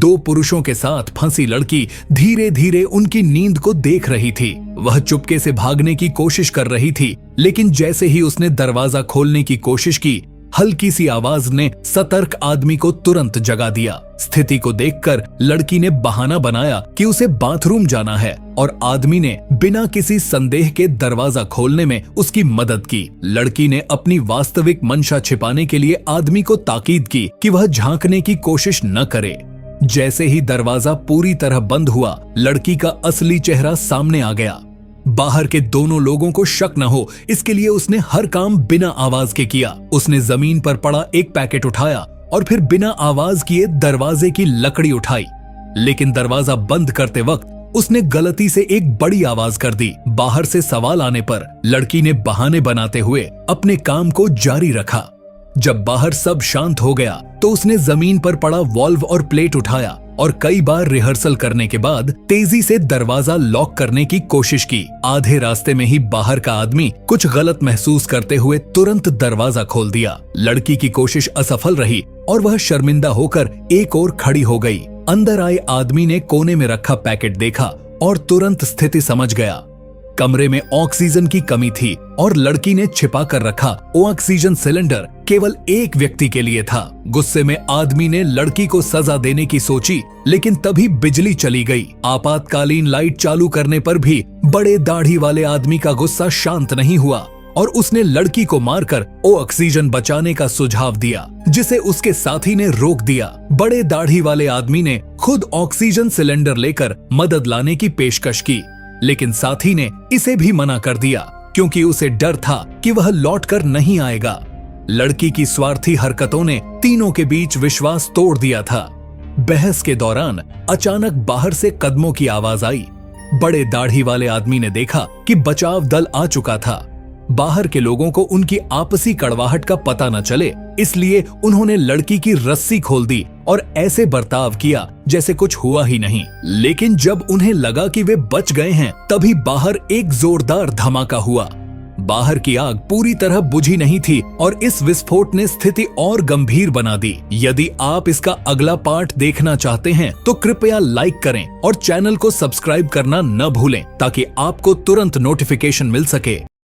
दो पुरुषों के साथ फंसी लड़की धीरे धीरे उनकी नींद को देख रही थी। वह चुपके से भागने की कोशिश कर रही थी, लेकिन जैसे ही उसने दरवाजा खोलने की कोशिश की, हल्की सी आवाज ने सतर्क आदमी को तुरंत जगा दिया। स्थिति को देखकर लड़की ने बहाना बनाया कि उसे बाथरूम जाना है और आदमी ने बिना किसी संदेह के दरवाजा खोलने में उसकी मदद की। लड़की ने अपनी वास्तविक मंशा छिपाने के लिए आदमी को ताकीद की कि वह झांकने की कोशिश न करे। जैसे ही दरवाजा पूरी तरह बंद हुआ, लड़की का असली चेहरा सामने आ गया। बाहर के दोनों लोगों को शक न हो, इसके लिए उसने हर काम बिना आवाज के किया। उसने जमीन पर पड़ा एक पैकेट उठाया और फिर बिना आवाज किए दरवाजे की लकड़ी उठाई, लेकिन दरवाजा बंद करते वक्त उसने गलती से एक बड़ी आवाज कर दी। बाहर से सवाल आने पर लड़की ने बहाने बनाते हुए अपने काम को जारी रखा। जब बाहर सब शांत हो गया तो उसने जमीन पर पड़ा वॉल्व और प्लेट उठाया और कई बार रिहर्सल करने के बाद तेजी से दरवाजा लॉक करने की कोशिश की। आधे रास्ते में ही बाहर का आदमी कुछ गलत महसूस करते हुए तुरंत दरवाजा खोल दिया। लड़की की कोशिश असफल रही और वह शर्मिंदा होकर एक ओर खड़ी हो गई। अंदर आए आदमी ने कोने में रखा पैकेट देखा और तुरंत स्थिति समझ गया। कमरे में ऑक्सीजन की कमी थी और लड़की ने छिपा कर रखा ऑक्सीजन सिलेंडर केवल एक व्यक्ति के लिए था। गुस्से में आदमी ने लड़की को सजा देने की सोची, लेकिन तभी बिजली चली गई। आपातकालीन लाइट चालू करने पर भी बड़े दाढ़ी वाले आदमी का गुस्सा शांत नहीं हुआ और उसने लड़की को मारकर ऑक्सीजन बचाने का सुझाव दिया, जिसे उसके साथी ने रोक दिया। बड़े दाढ़ी वाले आदमी ने खुद ऑक्सीजन सिलेंडर लेकर मदद लाने की पेशकश की, लेकिन साथी ने इसे भी मना कर दिया क्योंकि उसे डर था कि वह लौटकर नहीं आएगा। लड़की की स्वार्थी हरकतों ने तीनों के बीच विश्वास तोड़ दिया था। बहस के दौरान अचानक बाहर से कदमों की आवाज आई। बड़े दाढ़ी वाले आदमी ने देखा कि बचाव दल आ चुका था। बाहर के लोगों को उनकी आपसी कड़वाहट का पता न चले, इसलिए उन्होंने लड़की की रस्सी खोल दी और ऐसे बर्ताव किया जैसे कुछ हुआ ही नहीं। लेकिन जब उन्हें लगा कि वे बच गए हैं, तभी बाहर एक जोरदार धमाका हुआ। बाहर की आग पूरी तरह बुझी नहीं थी और इस विस्फोट ने स्थिति और गंभीर बना दी। यदि आप इसका अगला पार्ट देखना चाहते हैं तो कृपया लाइक करें और चैनल को सब्सक्राइब करना न भूलें ताकि आपको तुरंत नोटिफिकेशन मिल सके।